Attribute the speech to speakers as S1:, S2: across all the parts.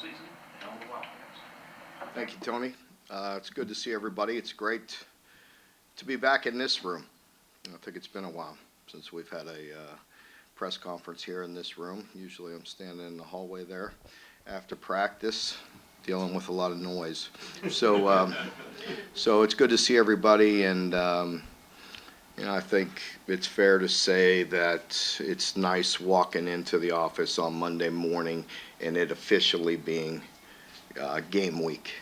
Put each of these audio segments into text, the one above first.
S1: offseason and on the Wildcats.
S2: Thank you, Tony. It's good to see everybody. It's great to be back in this room. I think it's been a while since we've had a press conference here in this room. Usually I'm standing in the hallway there after practice, dealing with a lot of noise. So it's good to see everybody, and I think it's fair to say that it's nice walking into the office on Monday morning and it officially being game week.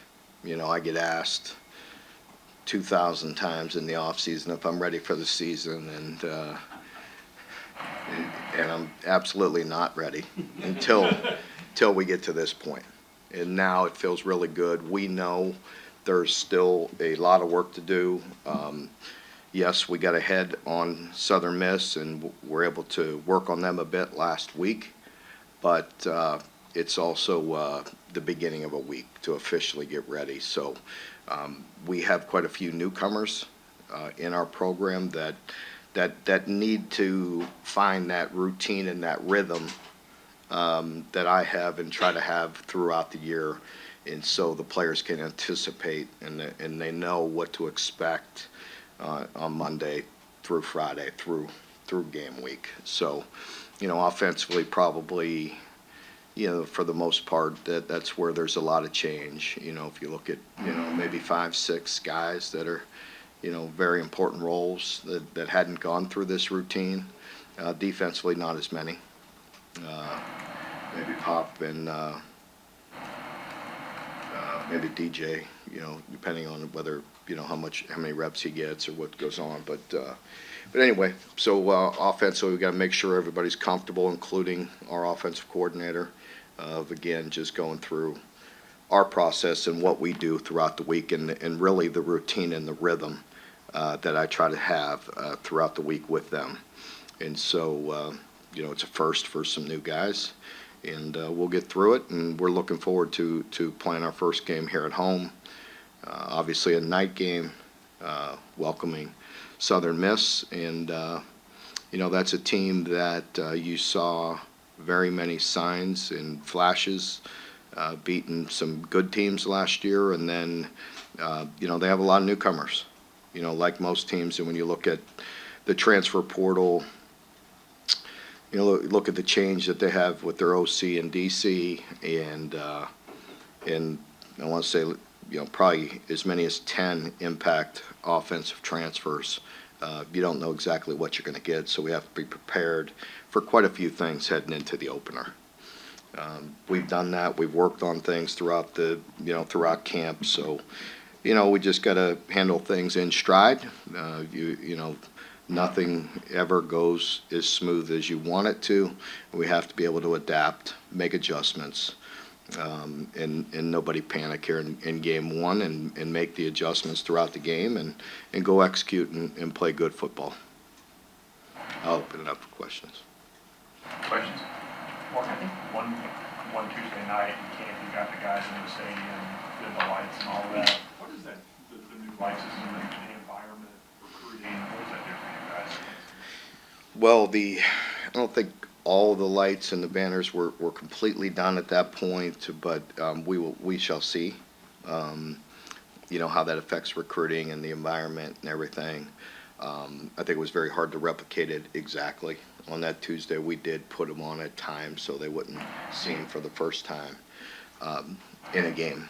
S2: I get asked 2,000 times in the off season if I'm ready for the season, and I'm absolutely not ready until we get to this point. And now it feels really good. We know there's still a lot of work to do. Yes, we got ahead on Southern Miss, and we're able to work on them a bit last week, but it's also the beginning of a week to officially get ready. So we have quite a few newcomers in our program that need to find that routine and that rhythm that I have and try to have throughout the year, and so the players can anticipate and they know what to expect on Monday through Friday through game week. So, offensively, probably, for the most part, that's where there's a lot of change. If you look at, maybe 5, 6 guys that are, very important roles that hadn't gone through this routine. Defensively, not as many. Maybe Pop and maybe DJ, depending on whether, how many reps he gets or what goes on. But anyway, so offensively, we got to make sure everybody's comfortable, including our offensive coordinator, of again just going through our process and what we do throughout the week, and really the routine and the rhythm that I try to have throughout the week with them. And so, it's a first for some new guys, and we'll get through it. And we're looking forward to playing our first game here at home. Obviously, a night game, welcoming Southern Miss, and that's a team that you saw very many signs and flashes, beating some good teams last year, and then they have a lot of newcomers, like most teams. And when you look at the transfer portal, look at the change that they have with their OC and DC, and I want to say, probably as many as 10 impact offensive transfers. You don't know exactly what you're going to get, so we have to be prepared for quite a few things heading into the opener. We've done that. We've worked on things throughout throughout camp. So, we just got to handle things in stride. Nothing ever goes as smooth as you want it to. We have to be able to adapt, make adjustments, and nobody panic here in game one, and make the adjustments throughout the game, and go execute and play good football. I'll open it up for questions.
S1: Questions?
S3: Mark, I think one Tuesday night in camp, you got the guys in the stadium, did the lights and all of that. What is that, the new light system and the environment, recruiting, what does that do for you guys?
S2: Well, I don't think all the lights and the banners were completely done at that point, but we shall see, how that affects recruiting and the environment and everything. I think it was very hard to replicate it exactly. On that Tuesday, we did put them on at times so they wouldn't see them for the first time in a game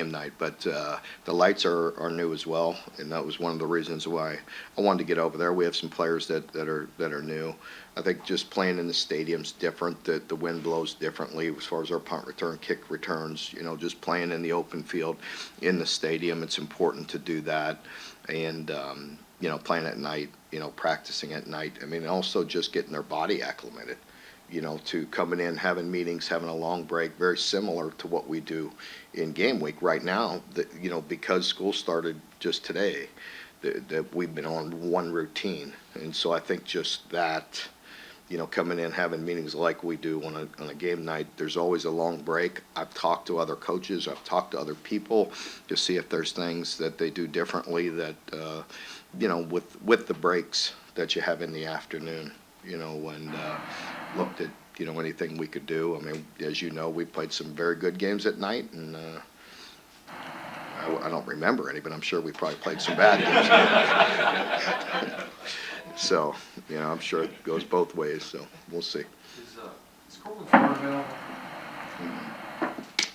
S2: night. But the lights are new as well, and that was one of the reasons why I wanted to get over there. We have some players that are new. I think just playing in the stadium's different. The wind blows differently as far as our punt return, kick returns. Just playing in the open field in the stadium, it's important to do that. And playing at night, practicing at night. I mean, also just getting their body acclimated, to coming in, having meetings, having a long break, very similar to what we do in game week right now. Because school started just today, that we've been on one routine. And so I think just that, coming in, having meetings like we do on a game night, there's always a long break. I've talked to other coaches, I've talked to other people to see if there's things that they do differently that, with the breaks that you have in the afternoon, and looked at anything we could do. I mean, as you know, we played some very good games at night, and I don't remember any, but I'm sure we probably played some bad games. So, I'm sure it goes both ways, so we'll see.
S4: Is Corbin Ford available?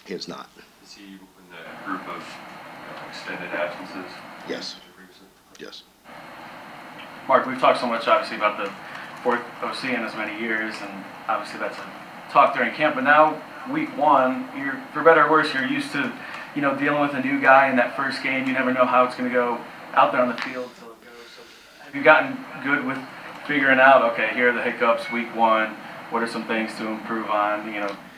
S2: He is not.
S4: Is he in that group of extended absences?
S2: Yes. Yes.
S5: Mark, we've talked so much, obviously, about the fourth OC in as many years, and obviously that's a talk during camp. But now, week one, you're, for better or worse, you're used to, dealing with a new guy in that first game. You never know how it's going to go out there on the field until it goes. So, have you gotten good with figuring out, okay, here are the hiccups, week one, what are some things to improve on?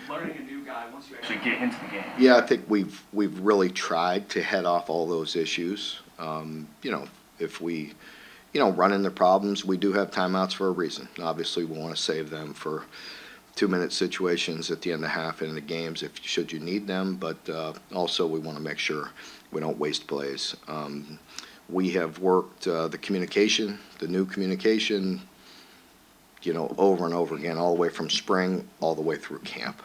S5: Learning a new guy once you actually get into the game.
S2: Yeah, I think we've really tried to head off all those issues. If we run into problems, we do have timeouts for a reason. Obviously, we want to save them for 2-minute situations at the end of half and in the games should you need them, but also we want to make sure we don't waste plays. We have worked the new communication, over and over again, all the way from spring all the way through camp.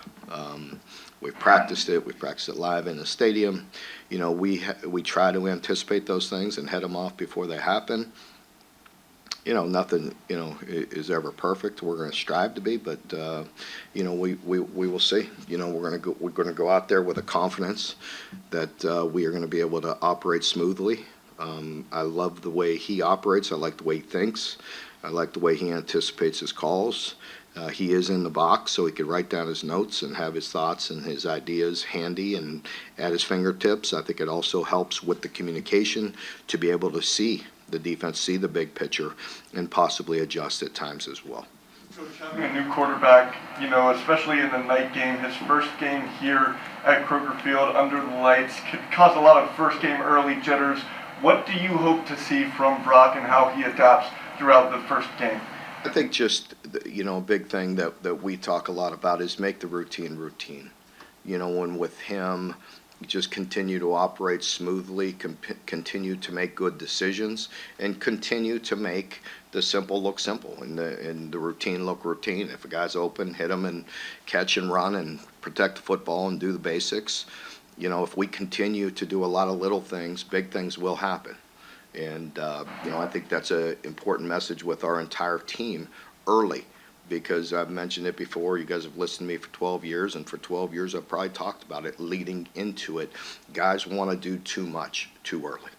S2: We've practiced it. We've practiced it live in the stadium. We try to anticipate those things and head them off before they happen. Nothing, is ever perfect. We're going to strive to be, but we will see. We're going to go out there with a confidence that we are going to be able to operate smoothly. I love the way he operates. I like the way he thinks. I like the way he anticipates his calls. He is in the box, so he could write down his notes and have his thoughts and his ideas handy and at his fingertips. I think it also helps with the communication to be able to see the defense, see the big picture, and possibly adjust at times as well.
S6: Coach, having a new quarterback, especially in the night game, his first game here at Kroger Field under the lights could cause a lot of first game early jitters. What do you hope to see from Brock and how he adapts throughout the first game?
S2: I think just, a big thing that we talk a lot about is make the routine. And with him, just continue to operate smoothly, continue to make good decisions, and continue to make the simple look simple and the routine look routine. If a guy's open, hit him and catch and run and protect the football and do the basics. If we continue to do a lot of little things, big things will happen. And, I think that's an important message with our entire team early, because I've mentioned it before. You guys have listened to me for 12 years, and for 12 years I've probably talked about it leading into it. Guys want to do too much too early.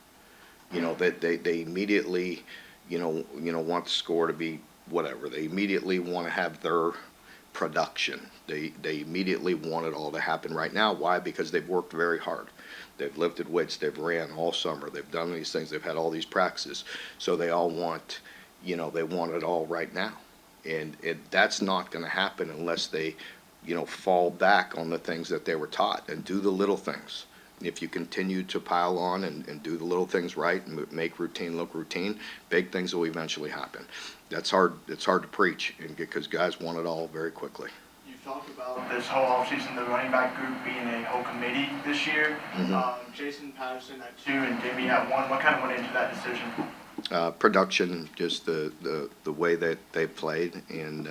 S2: That they immediately, want the score to be whatever. They immediately want to have their production. They immediately want it all to happen right now. Why? Because they've worked very hard. They've lifted weights. They've ran all summer. They've done these things. They've had all these practices. So they all want, they want it all right now. And that's not going to happen unless they, fall back on the things that they were taught and do the little things. If you continue to pile on and do the little things right and make routine look routine, big things will eventually happen. That's hard. It's hard to preach because guys want it all very quickly.
S7: You've talked about this whole offseason, the running back group being a whole committee this year. Jason Patterson at 2 and Jimmy at 1. What kind of went into that decision?
S2: Production, just the way that they played, and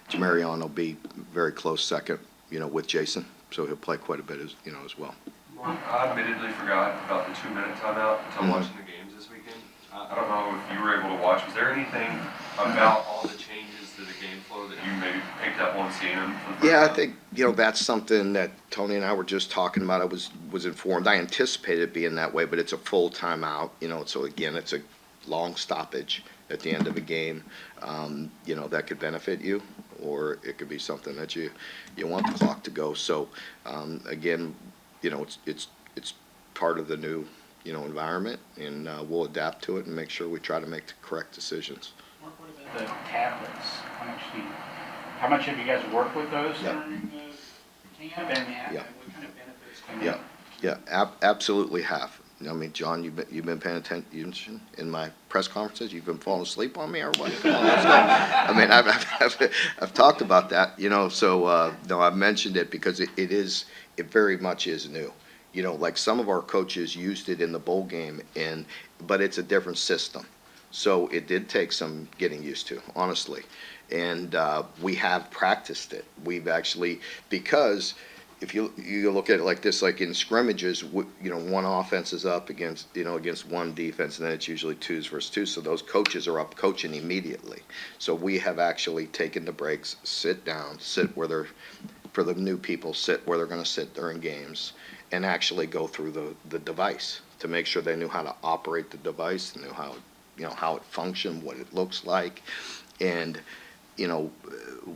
S2: Jamarion will be very close second, with Jason, so he'll play quite a bit as well.
S4: I admittedly forgot about the 2-minute timeout until watching the games this weekend. I don't know if you were able to watch. Was there anything about all the changes to the game flow that you maybe picked up on seeing them?
S2: Yeah, I think that's something that Tony and I were just talking about. I was informed. I anticipated it being that way, but it's a full timeout. So again, it's a long stoppage at the end of a game. That could benefit you, or it could be something that you want the clock to go. So again, it's part of the new environment, and we'll adapt to it and make sure we try to make the correct decisions.
S8: Mark, what about the tablets? How much have you guys worked with those during the camp, and what kind of benefits can they?
S2: Absolutely have. I mean, John, you've been paying attention in my press conferences. You've been falling asleep on me, or what? Come on, let's go. I mean, I've talked about that, So no, I've mentioned it because it very much is new. Like some of our coaches used it in the bowl game, but it's a different system. So it did take some getting used to, honestly. And we have practiced it. We've actually, because if you look at it like this, like in scrimmages, one offense is up against one defense, and then it's usually twos versus twos. So those coaches are up coaching immediately. So we have actually taken the breaks, sit down, sit where they're, for the new people, sit where they're going to sit during games, and actually go through the device to make sure they knew how to operate the device, knew how how it functioned, what it looks like, and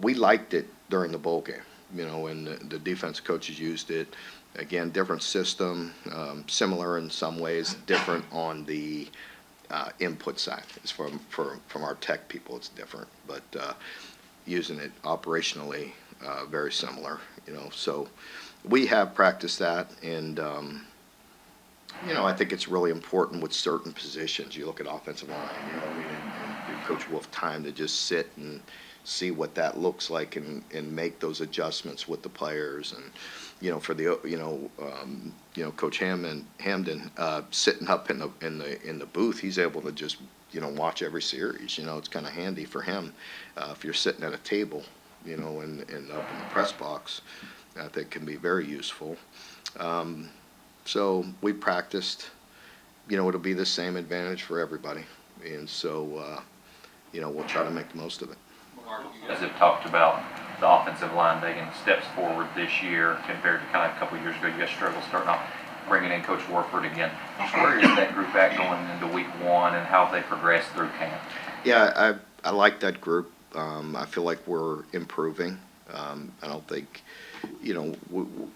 S2: we liked it during the bowl game. And the defense coaches used it. Again, different system, similar in some ways, different on the input side. It's from our tech people, it's different, but using it operationally, very similar. So we have practiced that, and I think it's really important with certain positions. You look at offensive line, and give Coach Wolf time to just sit and see what that looks like and make those adjustments with the players. And for the Coach Hamden sitting up in the booth, he's able to just watch every series. It's kind of handy for him if you're sitting at a table, and up in the press box. I think can be very useful. So we practiced. It'll be the same advantage for everybody, and so we'll try to make the most of it.
S1: Mark, you guys have talked about the offensive line taking steps forward this year compared to kind of a couple of years ago. You guys struggled starting off, bringing in Coach Warford again. Where is that group at going into week one, and how have they progressed through camp?
S2: Yeah, I like that group. I feel like we're improving. I don't think,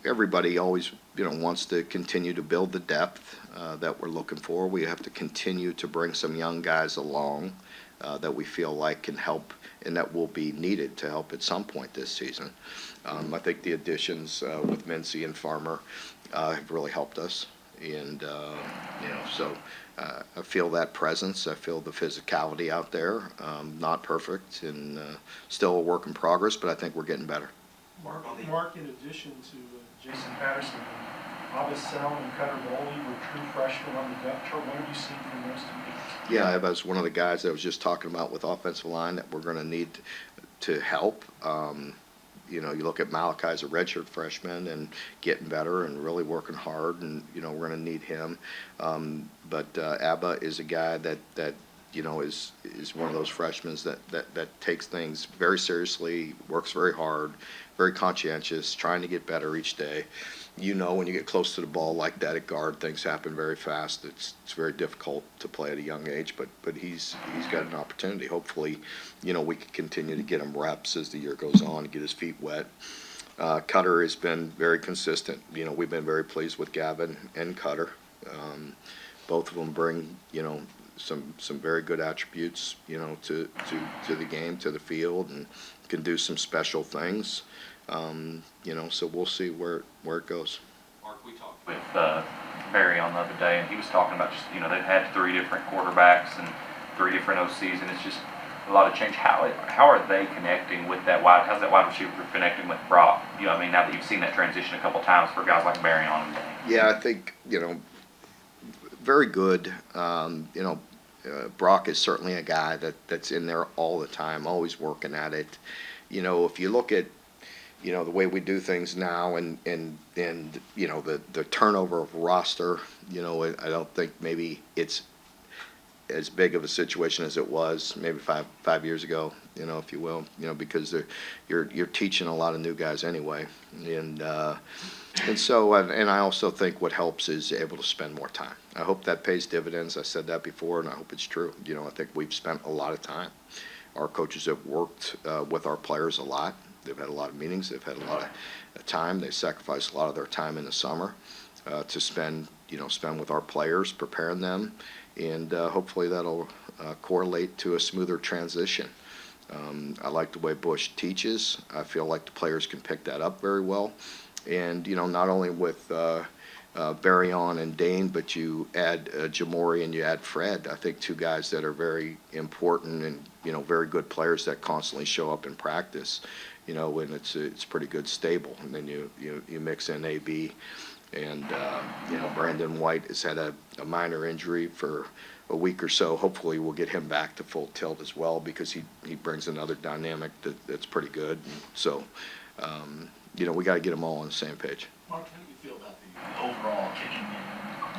S2: everybody always, wants to continue to build the depth that we're looking for. We have to continue to bring some young guys along that we feel like can help and that will be needed to help at some point this season. I think the additions with Mincy and Farmer have really helped us. And, so I feel that presence. I feel the physicality out there. Not perfect and still a work in progress, but I think we're getting better.
S3: Mark, in addition to Jason Patterson, Abasel and Cutter Bowley were true freshmen on the depth chart. What have you seen from those two guys?
S2: Yeah, I was one of the guys that I was just talking about with offensive line that we're going to need to help. You look at Malachi's a redshirt freshman and getting better and really working hard, and we're going to need him. But Abba is a guy that is one of those freshmen that takes things very seriously, works very hard, very conscientious, trying to get better each day. When you get close to the ball like that at guard, things happen very fast. It's very difficult to play at a young age, but he's got an opportunity. Hopefully, we can continue to get him reps as the year goes on and get his feet wet. Cutter has been very consistent. We've been very pleased with Gavin and Cutter. Both of them bring, some very good attributes, to the game, to the field, and can do some special things. So we'll see where it goes.
S1: Mark, we talked with Barry on the other day, and he was talking about just, they've had 3 different quarterbacks and 3 different OCs, and it's just a lot of change. How are they connecting with that how's that wide receiver connecting with Brock? Now that you've seen that transition a couple times for guys like Barry on and Dane.
S2: Yeah, I think, very good. Brock is certainly a guy that's in there all the time, always working at it. If you look at the way we do things now and the turnover of roster, I don't think maybe it's as big of a situation as it was maybe five years ago, if you will, because you're teaching a lot of new guys anyway. And so I also think what helps is able to spend more time. I hope that pays dividends. I said that before, and I hope it's true. I think we've spent a lot of time. Our coaches have worked with our players a lot. They've had a lot of meetings. They've had a lot of time. They sacrificed a lot of their time in the summer to spend with our players, preparing them, and hopefully that'll correlate to a smoother transition. I like the way Bush teaches. I feel like the players can pick that up very well. And, not only with Barry on and Dane, but you add Jamori and you add Fred. I think 2 guys that are very important and, very good players that constantly show up in practice, and it's pretty good stable. And then you mix in AB And, Brandon White has had a minor injury for a week or so. Hopefully we'll get him back to full tilt as well, because he brings another dynamic that's pretty good. And so, we got to get them all on the same page.
S9: Mark, how do you feel about the overall kicking game?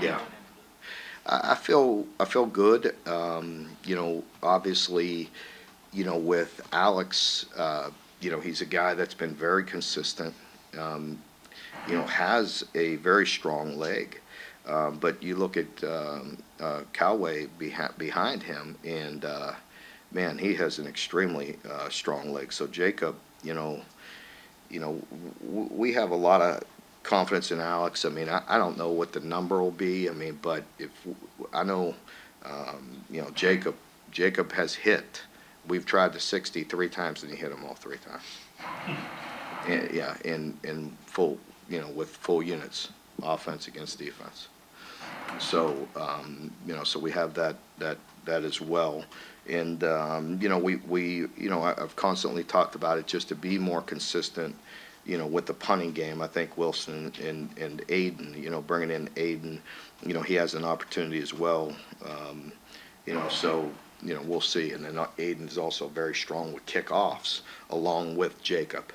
S2: Yeah. I feel good. Obviously, with Alex, he's a guy that's been very consistent. Has a very strong leg. But you look at Callaway behind him, and man, he has an extremely strong leg. So Jacob, we have a lot of confidence in Alex. I mean, I don't know what the number will be. I mean, but if I know, Jacob has hit. We've tried the 60 3 times, and he hit them all 3 times. And, yeah, in full, with full units, offense against defense. So, so we have that as well. And, I've constantly talked about it, just to be more consistent, with the punting game. I think Wilson and Aiden, bringing in Aiden, he has an opportunity as well. So, we'll see. And then Aiden is also very strong with kickoffs, along with Jacob,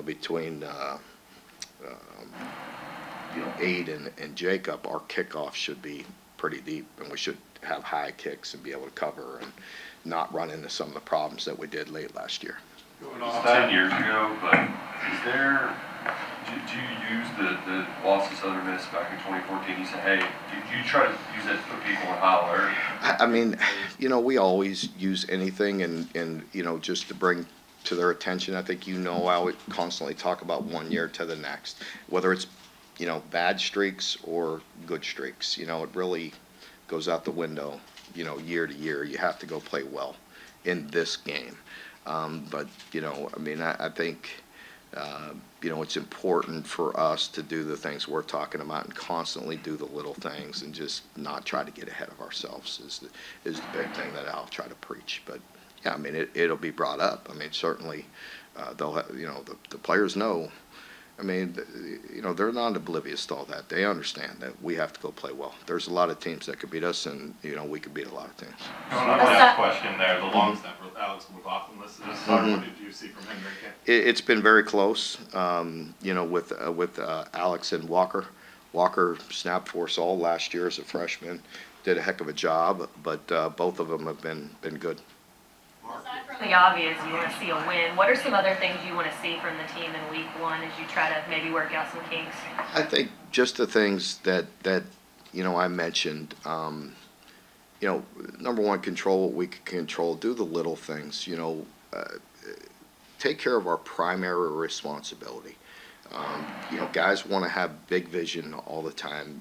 S2: between, Aiden and Jacob, our kickoff should be pretty deep, and we should have high kicks and be able to cover and not run into some of the problems that we did late last year.
S4: Going off 10 years ago, but do you use the loss to Southern Miss back in 2014? You said, hey, do you try to use that to put people in high alert?
S2: I mean, we always use anything, and just to bring to their attention. I think I would constantly talk about 1 year to the next, whether it's bad streaks or good streaks. It really goes out the window, year to year. You have to go play well in this game. But, I think, it's important for us to do the things we're talking about and constantly do the little things and just not try to get ahead of ourselves is the big thing that I'll try to preach. But, yeah, I mean, it'll be brought up. I mean, certainly they'll have, the players know. I mean, they're not oblivious to all that. They understand that we have to go play well. There's a lot of teams that could beat us, and, we could beat a lot of teams.
S3: One last question there. The long snapper, Alex McLaughlin listed as starter. What did you see from him during camp?
S2: It's been very close, with Alex and Walker. Walker snapped for us all last year as a freshman. Did a heck of a job, but both of them have been good.
S10: Aside from the obvious, you want to see a win. What are some other things you want to see from the team in week 1 as you try to maybe work out some kinks?
S2: I think just the things that I mentioned. Number one, control what we can control. Do the little things. Take care of our primary responsibility. Guys want to have big vision all the time.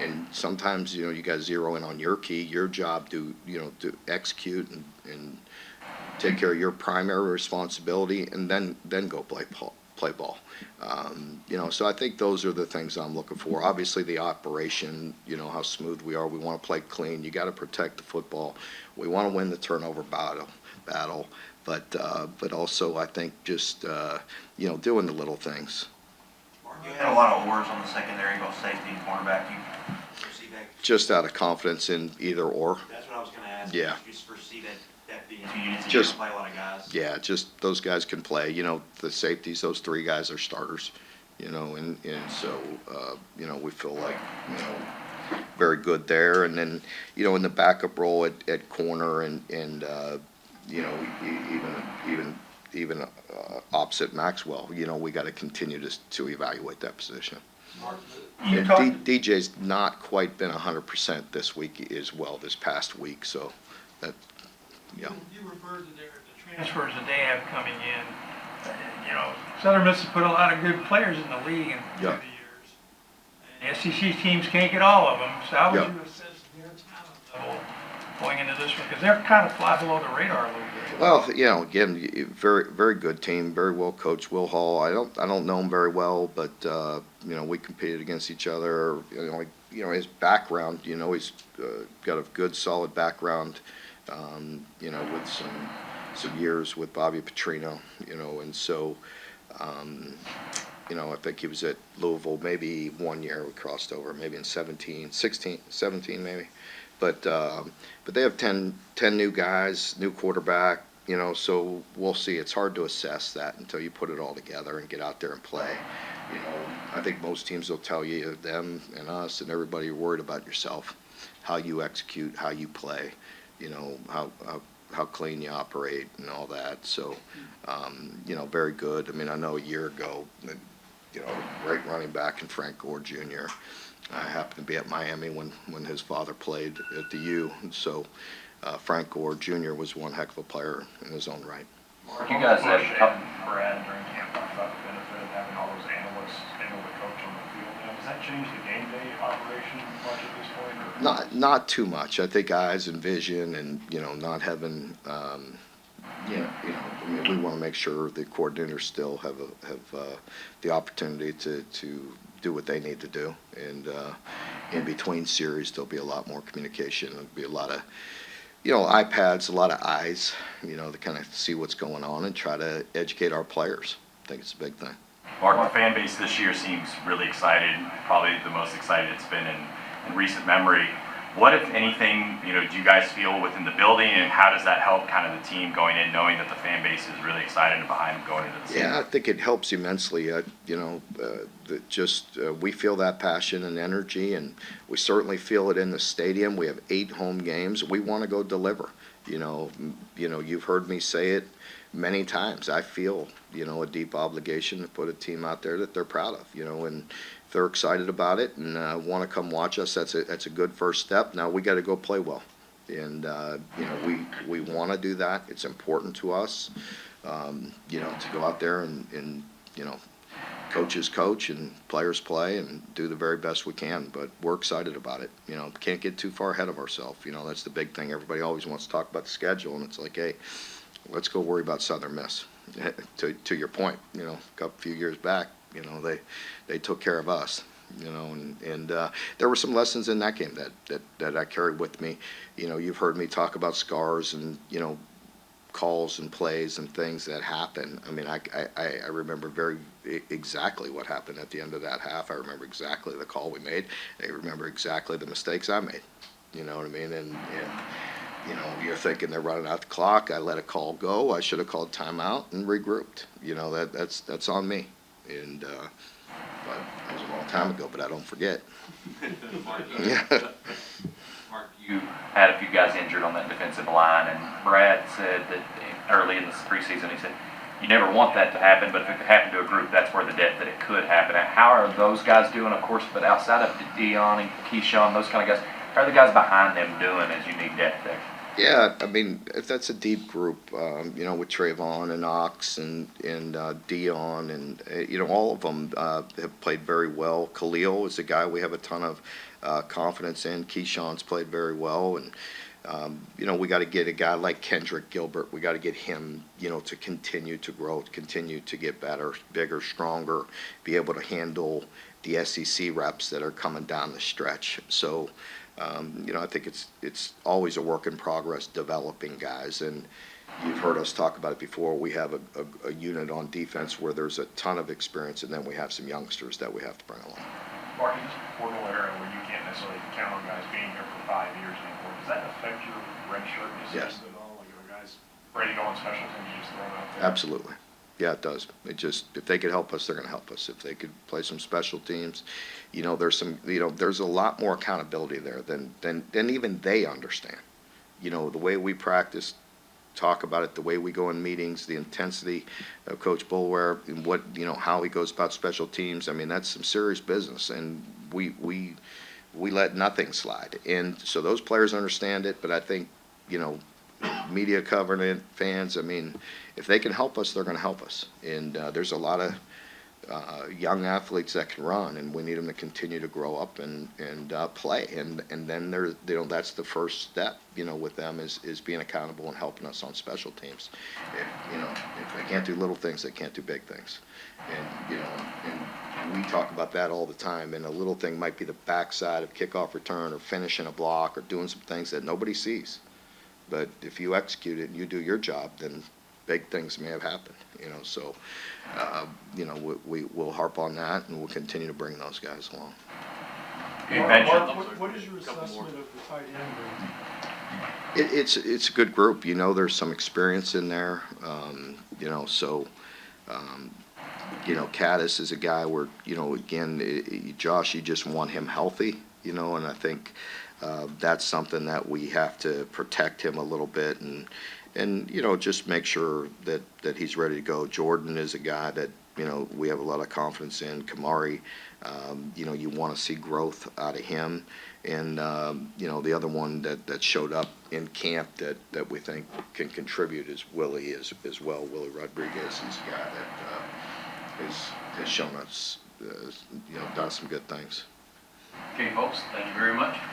S2: And sometimes, you got to zero in on your key, your job to execute and take care of your primary responsibility, and then go play ball. So I think those are the things I'm looking for. Obviously, the operation, how smooth we are. We want to play clean. You got to protect the football. We want to win the turnover battle. But also, I think just doing the little things.
S11: You had a lot of oars on the secondary, both safety and cornerback. You foresee that?
S2: Just out of confidence in either or.
S11: That's what I was going to ask.
S2: Yeah.
S11: You just foresee that being 2 units and
S2: Just
S11: play a lot of guys.
S2: Yeah, just those guys can play. The safeties, those 3 guys are starters. And so we feel like very good there. And then in the backup role at corner and even opposite Maxwell, we got to continue to evaluate that position. And DJ's not quite been 100% this week as well this past week, so that, yeah.
S12: You referred to the transfers that they have coming in. Southern Miss has put a lot of good players in the league through the years. And SEC teams can't get all of them, so how would you assess their talent level going into this one? Because they're kind of fly below the radar a little bit.
S2: Well, again, very, very good team, very well coached. Will Hall, I don't know him very well, but we competed against each other. His background, he's got a good, solid background. With some years with Bobby Petrino, and so You know, I think he was at Louisville maybe 1 year. We crossed over, maybe in 17, 16, 17 maybe. But they have 10 new guys, new quarterback, you know, so we'll see. It's hard to assess that until you put it all together and get out there and play. You know, I think most teams will tell you, them and us and everybody, you're worried about yourself, how you execute, how you play, you know, how clean you operate and all that. So, you know, very good. I mean, I know a year ago, you know, great running back in Frank Gore Jr. I happened to be at Miami when his father played at the U, and so Frank Gore Jr. was one heck of a player in his own right.
S1: You guys have
S3: Brad during camp talked about the benefit of having all those analysts able to coach on the field. Now, does that change the game day operation much at this point? Or?
S2: Not too much. I think eyes and vision, and you know, not having, you know, I mean, we want to make sure the coordinators still have the opportunity to do what they need to do, and in between series there'll be a lot more communication. There'll be a lot of, you know, iPads, a lot of eyes, you know, to kind of see what's going on and try to educate our players. I think it's a big thing.
S13: Mark, the fan base this year seems really excited, probably the most excited it's been in recent memory. What, if anything, you know, do you guys feel within the building, and how does that help kind of the team going in, knowing that the fan base is really excited and behind them going into the season?
S2: Yeah, I think it helps immensely. You know, we feel that passion and energy, and we certainly feel it in the stadium. We have 8 home games. We want to go deliver. You know, you've heard me say it many times. I feel, you know, a deep obligation to put a team out there that they're proud of. You know, and if they're excited about it and want to come watch us, that's a good first step. Now we got to go play well, and you know, we want to do that. It's important to us, you know, to go out there and you know, coaches coach and players play and do the very best we can. But we're excited about it. You know, can't get too far ahead of ourselves. You know, that's the big thing. Everybody always wants to talk about the schedule, and it's like, hey, let's go worry about Southern Miss. To your point, you know, a few years back, you know, they took care of us, you know, and there were some lessons in that game that I carried with me. You know, you've heard me talk about scars and, you know, calls and plays and things that happen. I mean, I remember very exactly what happened at the end of that half. I remember exactly the call we made. I remember exactly the mistakes I made. You know what I mean? And you know, you're thinking they're running out the clock. I let a call go. I should have called timeout and regrouped. You know, that's on me. And but that was a long time ago, but I don't forget. Yeah.
S1: Mark, you had a few guys injured on that defensive line, and Brad said that early in the preseason, he said, you never want that to happen, but if it could happen to a group, that's where the depth that it could happen. And how are those guys doing, of course, but outside of Dion and Keyshawn, those kind of guys, how are the guys behind them doing as you need depth there?
S2: Yeah, I mean, if that's a deep group, you know, with Trayvon and Ox and Dion and, you know, all of them have played very well. Khalil is a guy we have a ton of confidence in. Keyshawn's played very well. And, you know, we got to get a guy like Kendrick Gilbert. We got to get him, you know, to continue to grow, continue to get better, bigger, stronger, be able to handle the SEC reps that are coming down the stretch. So, you know, I think it's always a work in progress developing guys, and you've heard us talk about it before. We have a unit on defense where there's a ton of experience, and then we have some youngsters that we have to bring along.
S3: Mark, in this portal era where you can't necessarily count on guys being here for 5 years anymore, does that affect your redshirt decision at all? Like, are guys ready to go on special teams, you just throw them out there?
S2: Absolutely. Yeah, it does. It just, if they could help us, they're going to help us. If they could play some special teams, you know, there's a lot more accountability there than even they understand. You know, the way we practice, talk about it, the way we go in meetings, the intensity of Coach Boulware and what, you know, how he goes about special teams. I mean, that's some serious business, and we let nothing slide. And so those players understand it, but I think, you know, media covering it, fans, I mean, if they can help us, they're going to help us. And there's a lot of young athletes that can run, and we need them to continue to grow up and play. And then there, you know, that's the first step, you know, with them is being accountable and helping us on special teams. If, you know, if they can't do little things, they can't do big things. And, you know, and we talk about that all the time. And a little thing might be the backside of kickoff return or finishing a block or doing some things that nobody sees. But if you execute it and you do your job, then big things may have happened. So, we'll harp on that, and we'll continue to bring those guys along.
S13: You mentioned,
S3: What is your assessment of the tight end room?
S2: It's a good group, there's some experience in there, Caddis is a guy where, again, Josh, you just want him healthy, and I think that's something that we have to protect him a little bit and just make sure that he's ready to go. Jordan is a guy that, we have a lot of confidence in. Kamari, you want to see growth out of him. And, the other one that showed up in camp that we think can contribute is Willie as well. Willie Rodriguez is a guy that has shown us, done some good things.
S13: okay, folks, thank you very much.